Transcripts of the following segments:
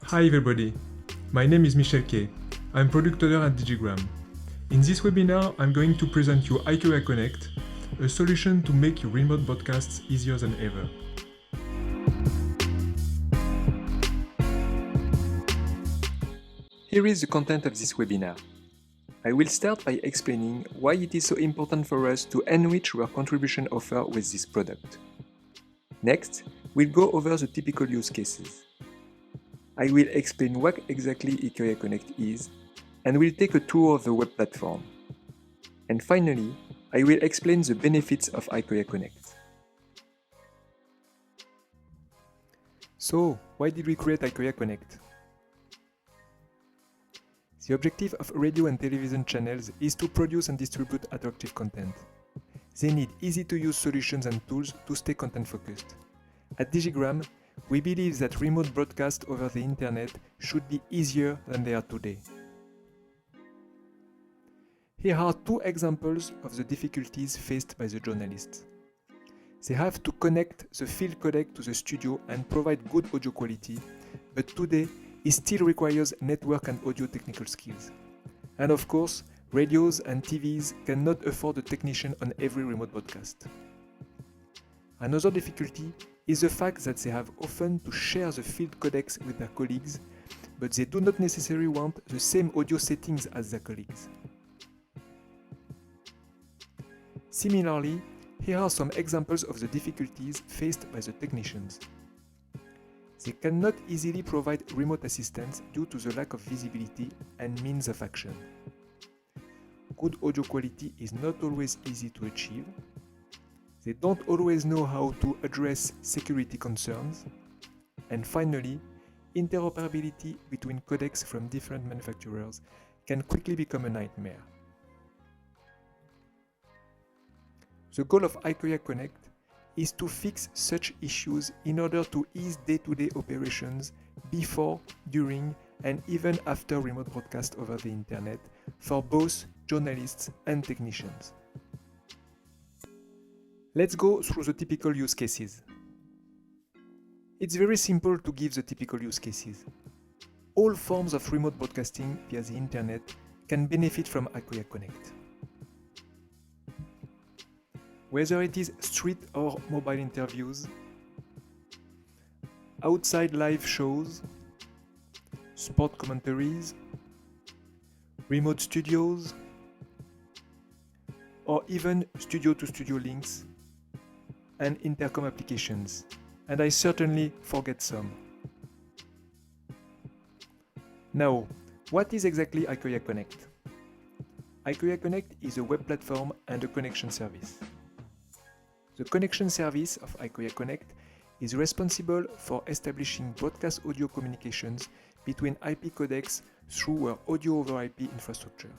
Hi everybody, my name is Michel Kay. I'm product owner at Digigram. In this webinar, I'm going to present you iCuria Connect, a solution to make your remote broadcasts easier than ever. Here is the content of this webinar. I will start by explaining why it is so important for us to enrich our contribution offer with this product. Next, we'll go over the typical use cases. I will explain what exactly iCuria Connect is, and we'll take a tour of the web platform. And finally, I will explain the benefits of iCuria Connect. So, why did we create iCuria Connect? The objective of radio and television channels is to produce and distribute attractive content. They need easy-to-use solutions and tools to stay content-focused. At Digigram, we believe that remote broadcast over the internet should be easier than they are today. Here are two examples of the difficulties faced by the journalists. They have to connect the field codec to the studio and provide good audio quality, but today it still requires network and audio technical skills. And of course, radios and TVs cannot afford a technician on every remote broadcast. Another difficulty is the fact that they have often to share the field codecs with their colleagues, but they do not necessarily want the same audio settings as their colleagues. Similarly, here are some examples of the difficulties faced by the technicians. They cannot easily provide remote assistance due to the lack of visibility and means of action. Good audio quality is not always easy to achieve. They don't always know how to address security concerns. And finally, interoperability between codecs from different manufacturers can quickly become a nightmare. The goal of iCuria Connect is to fix such issues in order to ease day-to-day operations before, during, and even after remote broadcast over the internet for both journalists and technicians. Let's go through the typical use cases. It's very simple to give the typical use cases. All forms of remote broadcasting via the internet can benefit from iCuria Connect. Whether it is street or mobile interviews, outside live shows, sport commentaries, remote studios, or even studio-to-studio links and intercom applications, and I certainly forget some. Now, what is exactly iCuria Connect? iCuria Connect is a web platform and a connection service. The connection service of iCuria Connect is responsible for establishing broadcast audio communications between IP codecs through our audio over IP infrastructure.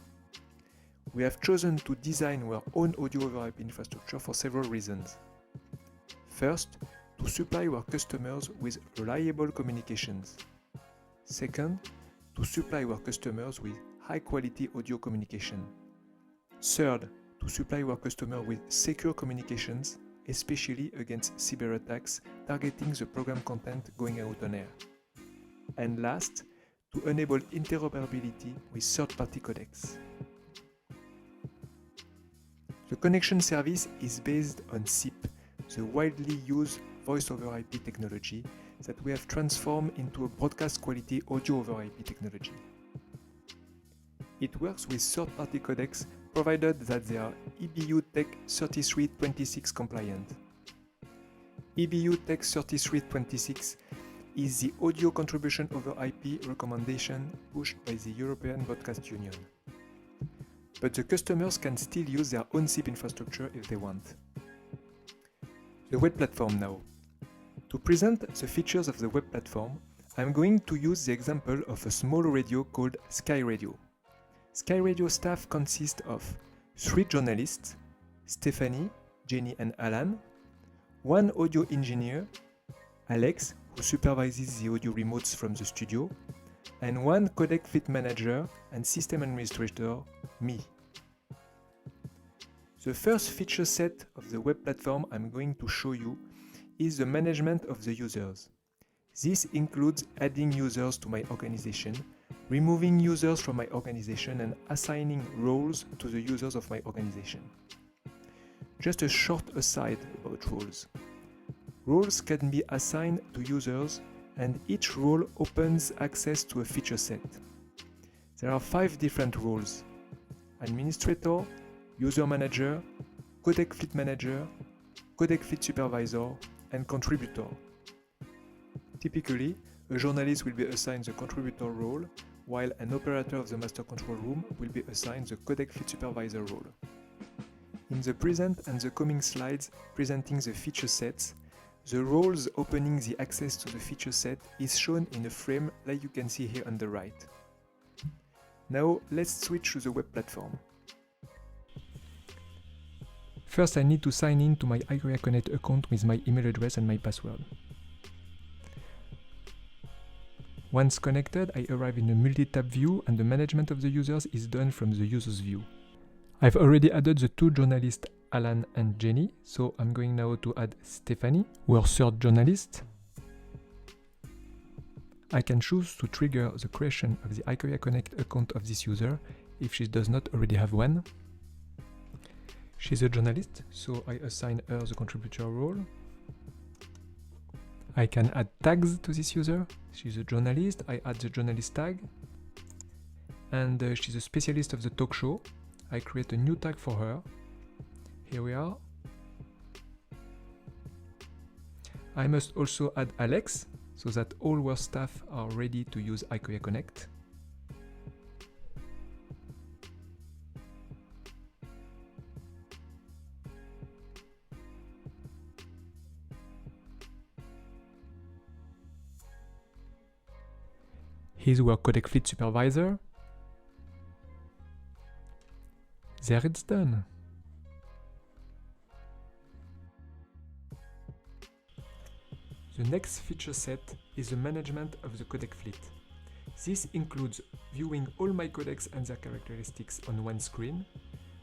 We have chosen to design our own audio over IP infrastructure for several reasons. First, to supply our customers with reliable communications. Second, to supply our customers with high-quality audio communication. Third, to supply our customers with secure communications, especially against cyber attacks targeting the program content going out on air. And last, to enable interoperability with third-party codecs. The connection service is based on SIP, the widely used voice over IP technology that we have transformed into a broadcast quality audio over IP technology. It works with third-party codecs provided that they are EBU Tech 3326 compliant. EBU Tech 3326 is the audio contribution over IP recommendation pushed by the European Broadcast Union. But the customers can still use their own SIP infrastructure if they want. The web platform now. To present the features of the web platform, I'm going to use the example of a small radio called Sky Radio. Sky Radio staff consists of 3 journalists, Stephanie, Jenny and Alan, 1 audio engineer, Alex, who supervises the audio remotes from the studio, and 1 codec fit manager and system administrator, me. The first feature set of the web platform I'm going to show you is the management of the users. This includes adding users to my organization, removing users from my organization, and assigning roles to the users of my organization. Just a short aside about roles. Roles can be assigned to users, and each role opens access to a feature set. There are 5 different roles: administrator, user manager, codec fleet manager, codec fleet supervisor, and contributor. Typically, a journalist will be assigned the contributor role, while an operator of the master control room will be assigned the codec fleet supervisor role. In the present and the coming slides presenting the feature sets, the roles opening the access to the feature set is shown in a frame like you can see here on the right. Now let's switch to the web platform. First, I need to sign in to my iCoria Connect account with my email address and my password. Once connected, I arrive in a multi-tab view and the management of the users is done from the users view. I've already added the 2 journalists, Alan and Jenny, so I'm going now to add Stephanie, our 3rd journalist. I can choose to trigger the creation of the iCoria Connect account of this user if she does not already have one. She's a journalist, so I assign her the contributor role. I can add tags to this user. She's a journalist, I add the journalist tag. And she's a specialist of the talk show. I create a new tag for her. Here we are. I must also add Alex, so that all our staff are ready to use iCoria Connect. Here's our codec fleet supervisor. There it's done. The next feature set is the management of the codec fleet. This includes viewing all my codecs and their characteristics on one screen,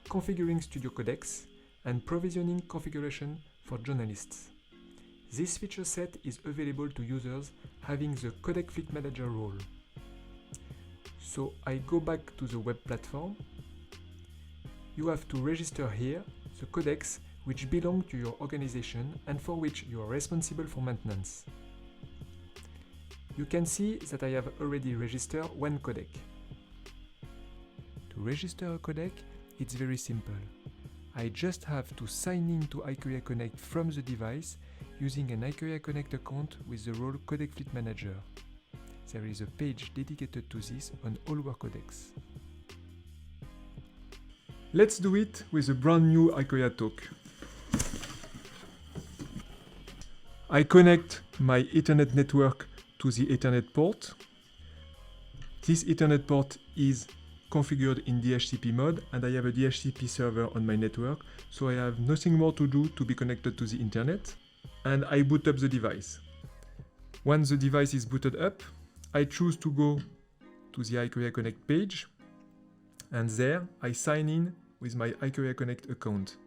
configuring studio codecs, and provisioning configuration for journalists. This feature set is available to users having the codec fleet manager role. So I go back to the web platform. You have to register here the codecs which belong to your organization and for which you are responsible for maintenance. You can see that I have already registered one codec. To register a codec, it's very simple. I just have to sign in to iCoria Connect from the device using an iCoria Connect account with the role Codec Fleet Manager. There is a page dedicated to this on all our codecs. Let's do it with a brand new iCoria talk. I connect my Ethernet network to the Ethernet port. This Ethernet port is configured in DHCP mode and I have a DHCP server on my network, so I have nothing more to do to be connected to the internet, and I boot up the device. Once the device is booted up, I choose to go to the iCoria Connect page, and there I sign in with my iCoria Connect account.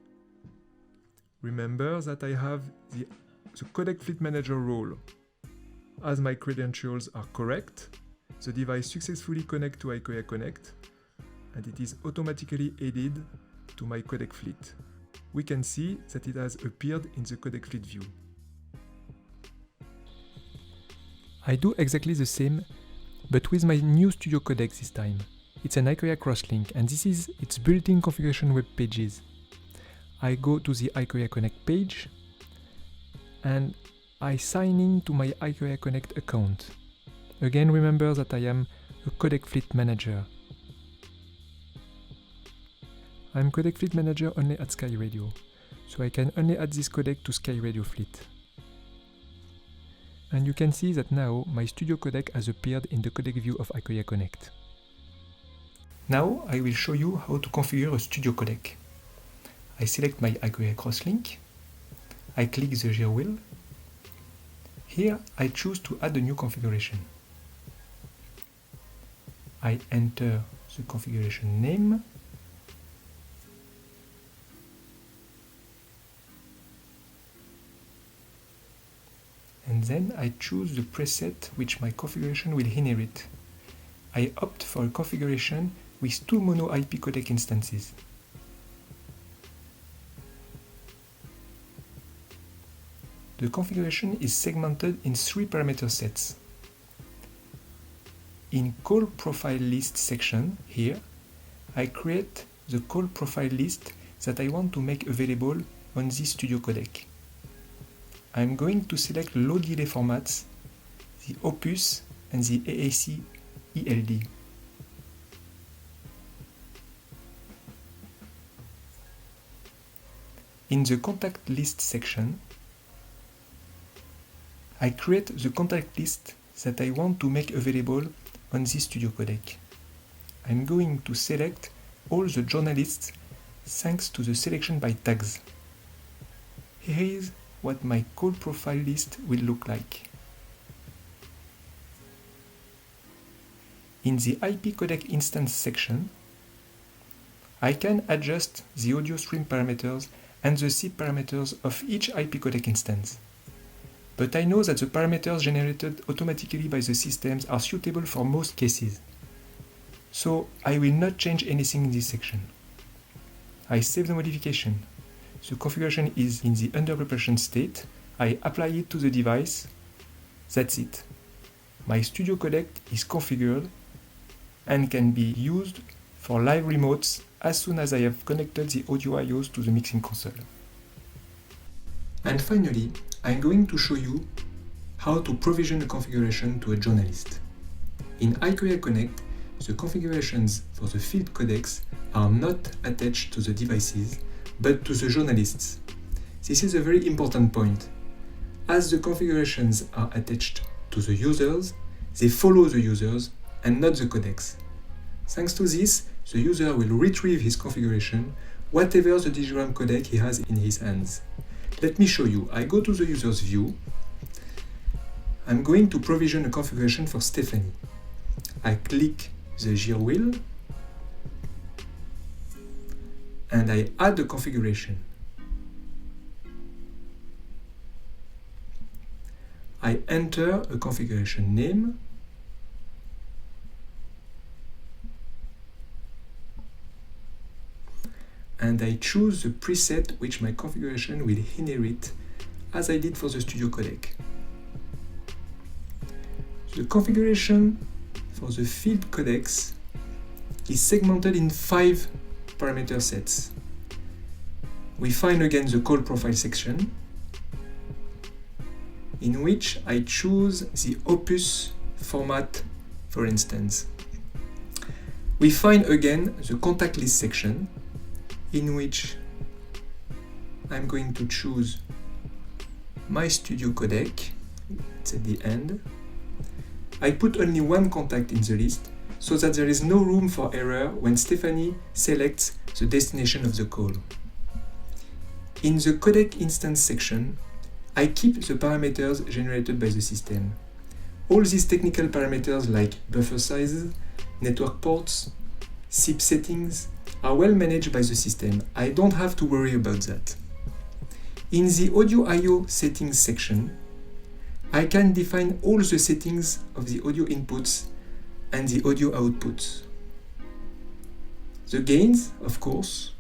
Remember that I have the Codec Fleet Manager role. As my credentials are correct, the device successfully connects to iCoria Connect, and it is automatically added to my codec fleet. We can see that it has appeared in the codec fleet view. I do exactly the same, but with my new Studio Codec this time. It's an iCoria Crosslink, and this is its built-in configuration web pages. I go to the iCoria Connect page, and I sign in to my iCoria Connect account. Again, remember that I am a Codec Fleet Manager. I'm Codec Fleet Manager only at Sky Radio, so I can only add this codec to Sky Radio Fleet. And you can see that now my studio codec has appeared in the codec view of iCoria Connect. Now I will show you how to configure a studio codec. I select my iCoria Crosslink, I click the gear wheel. Here I choose to add a new configuration. I enter the configuration name, and then I choose the preset which my configuration will inherit. I opt for a configuration with 2 mono IP codec instances. The configuration is segmented in 3 parameter sets. In Call Profile List section here, I create the call profile list that I want to make available on this Studio codec. I'm going to select low delay formats, the Opus and the AAC ELD. In the contact list section, I create the contact list that I want to make available on this Studio codec. I'm going to select all the journalists thanks to the selection by tags. Here is what my call profile list will look like. In the IP codec instance section, I can adjust the audio stream parameters and the SIP parameters of each IP codec instance. But I know that the parameters generated automatically by the systems are suitable for most cases. So I will not change anything in this section. I save the modification. The configuration is in the under preparation state. I apply it to the device. That's it. My Studio codec is configured and can be used for live remotes as soon as I have connected the audio IOs to the mixing console. And finally, I'm going to show you how to provision a configuration to a journalist. In iCoya Connect, the configurations for the field codecs are not attached to the devices, but to the journalists. This is a very important point. As the configurations are attached to the users, they follow the users and not the codecs. Thanks to this, the user will retrieve his configuration, whatever the digigram codec he has in his hands. Let me show you. I go to the user's view. I'm going to provision a configuration for Stephanie. I click the gear wheel and I add the configuration. I enter a configuration name and I choose the preset which my configuration will inherit, as I did for the Studio codec. The configuration for the field codecs is segmented in 5 parameter sets. We find again the call profile section, in which I choose the Opus format, for instance. We find again the contact list section, in which I'm going to choose my Studio codec. It's at the end. I put only one contact in the list so that there is no room for error when Stephanie selects the destination of the call. In the codec instance section, I keep the parameters generated by the system. All these technical parameters like buffer sizes, network ports, SIP settings are well managed by the system. I don't have to worry about that. In the Audio I/O settings section, I can define all the settings of the audio inputs and the audio outputs. The gains, of course,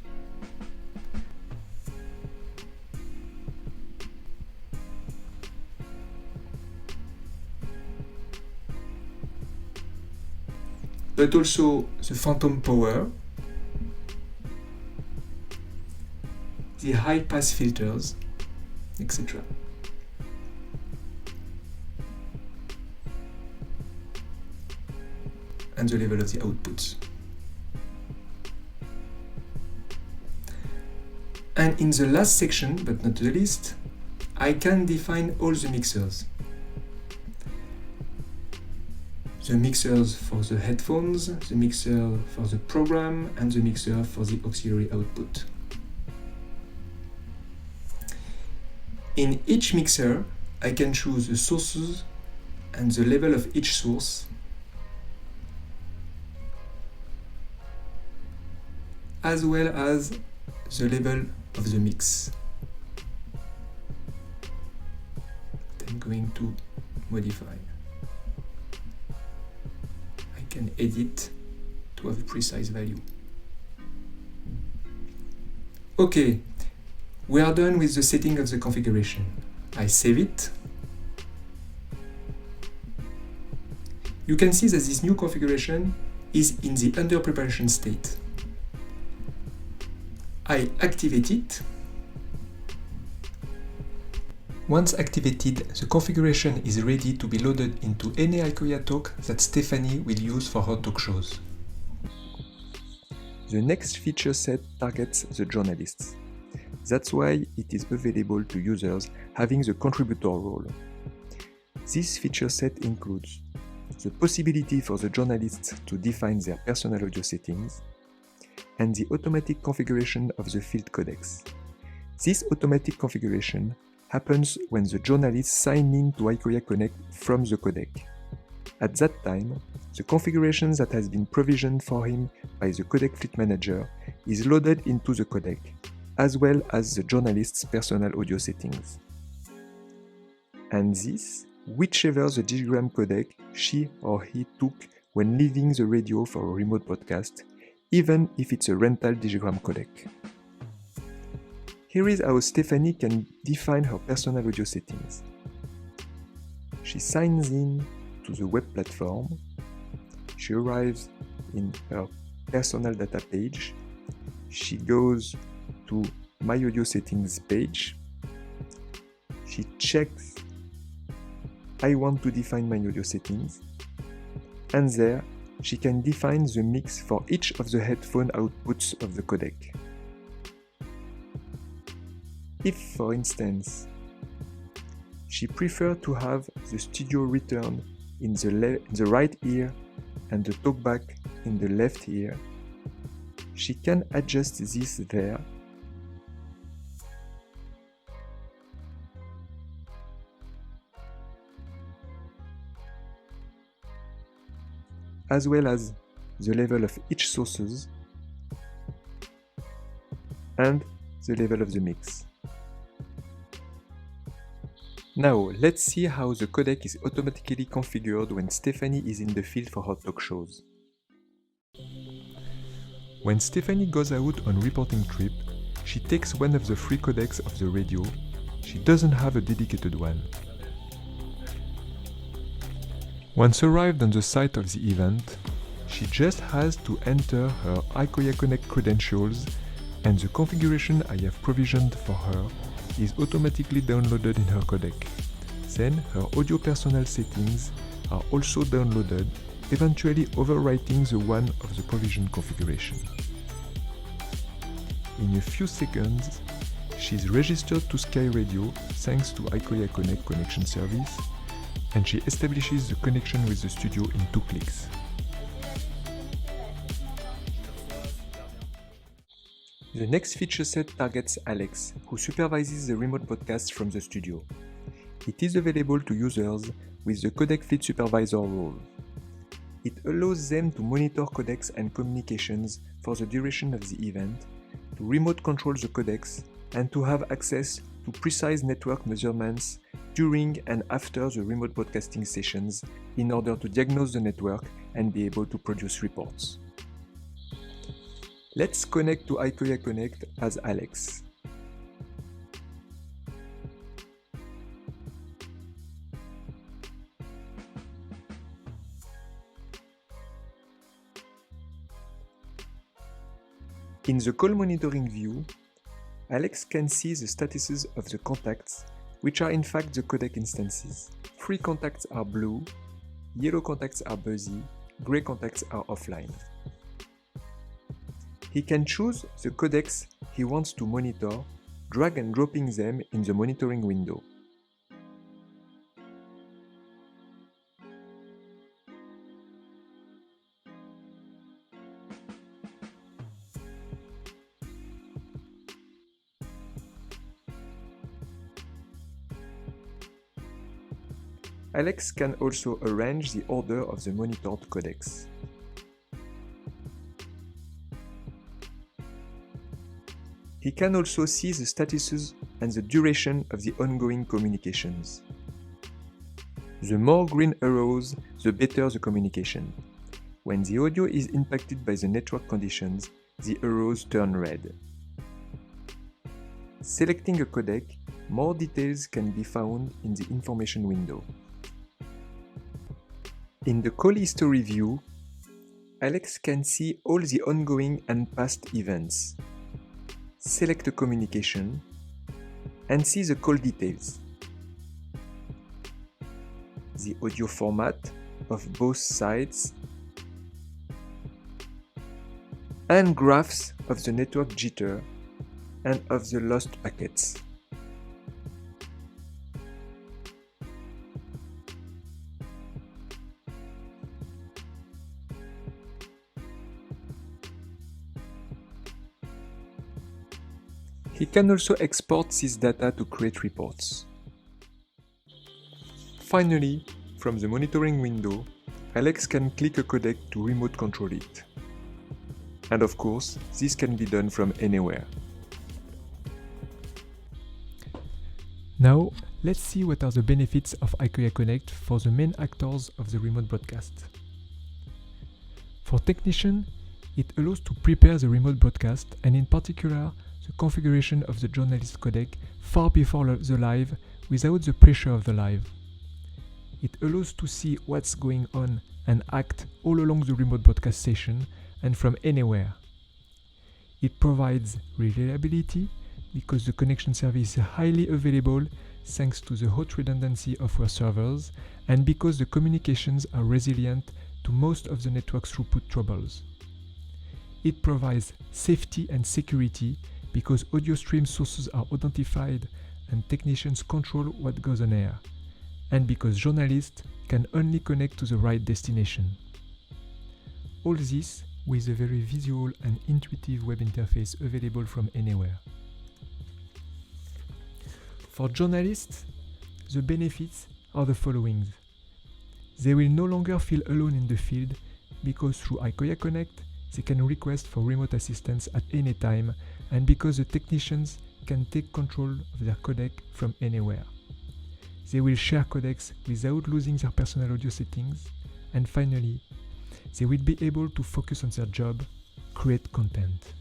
but also the phantom power, the high pass filters, etc. And the level of the outputs. And in the last section, but not the least, I can define all the mixers. The mixers for the headphones, the mixer for the program, and the mixer for the auxiliary output. In each mixer, I can choose the sources and the level of each source, as well as the level of the mix. 10 I'm going to modify. I can edit to have a precise value. Okay, we are done with the setting of the configuration. I save it. You can see that this new configuration is in the under preparation state. I activate it. Once activated, the configuration is ready to be loaded into any Ikoya talk that Stephanie will use for her talk shows. The next feature set targets the journalists. That's why it is available to users having the contributor role. This feature set includes the possibility for the journalists to define their personal audio settings, and the automatic configuration of the field codecs. This automatic configuration happens when the journalist signs in to Ikoya Connect from the codec. At that time, the configuration that has been provisioned for him by the codec fleet manager is loaded into the codec, as well as the journalist's personal audio settings. And this, whichever the digigram codec she or he took when leaving the radio for a remote podcast, even if it's a rental digigram codec. Here is how Stephanie can define her personal audio settings. She signs in to the web platform. She arrives in her personal data page. She goes to My Audio Settings page. She checks I want to define my audio settings, and there she can define the mix for each of the headphone outputs of the codec. If, for instance, she prefers to have the studio return in the right ear and the talkback in the left ear, she can adjust this there. As well as the level of each sources and the level of the mix. Now, let's see how the codec is automatically configured when Stephanie is in the field for her talk shows. When Stephanie goes out on reporting trip, she takes one of the free codecs of the radio. She doesn't have a dedicated one. Once arrived on the site of the event, she just has to enter her Ikoya Connect credentials, and the configuration I have provisioned for her is automatically downloaded in her codec. Then her audio personal settings are also downloaded, eventually overwriting the one of the provisioned configuration. In a few seconds, she is registered to Sky Radio thanks to Ikoya Connect connection service, and she establishes the connection with the studio in 2 clicks. The next feature set targets Alex, who supervises the remote podcast from the studio. It is available to users with the Codec Fleet Supervisor role. It allows them to monitor codecs and communications for the duration of the event, to remote control the codecs, and to have access to precise network measurements during and after the remote podcasting sessions in order to diagnose the network and be able to produce reports. Let's connect to Ikoya Connect as Alex. In the call monitoring view, Alex can see the statuses of the contacts, which are in fact the codec instances. Free contacts are blue, yellow contacts are busy, gray contacts are offline. He can choose the codecs he wants to monitor, drag and dropping them in the monitoring window. Alex can also arrange the order of the monitored codecs. He can also see the statuses and the duration of the ongoing communications. The more green arrows, the better the communication. When the audio is impacted by the network conditions, the arrows turn red. Selecting a codec, more details can be found in the information window. In the call history view, Alex can see all the ongoing and past events. Select a communication and see the call details, the audio format of both sides, and graphs of the network jitter and of the lost packets. He can also export this data to create reports. Finally, from the monitoring window, Alex can click a codec to remote control it. And of course, this can be done from anywhere. Now, let's see what are the benefits of IKOYA Connect for the main actors of the remote broadcast. For technicians, it allows to prepare the remote broadcast and in particular the configuration of the journalist codec far before the live without the pressure of the live. It allows to see what's going on and act all along the remote broadcast session and from anywhere. It provides reliability because the connection service is highly available thanks to the hot redundancy of our servers and because the communications are resilient to most of the network's throughput troubles. It provides safety and security because audio stream sources are identified and technicians control what goes on air, and because journalists can only connect to the right destination. All this with a very visual and intuitive web interface available from anywhere. For journalists, the benefits are the following. They will no longer feel alone in the field because through IKOYA Connect, they can request for remote assistance at any time and because the technicians can take control of their codec from anywhere. They will share codecs without losing their personal audio settings, and finally, they will be able to focus on their job, create content.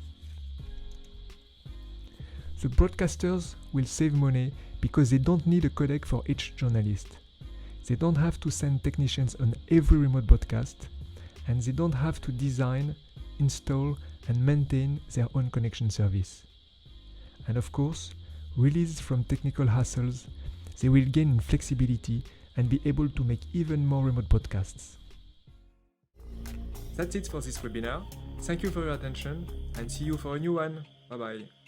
The broadcasters will save money because they don't need a codec for each journalist. They don't have to send technicians on every remote broadcast, and they don't have to design, install, and maintain their own connection service. And of course, released from technical hassles, they will gain in flexibility and be able to make even more remote podcasts. That's it for this webinar. Thank you for your attention and see you for a new one. Bye bye.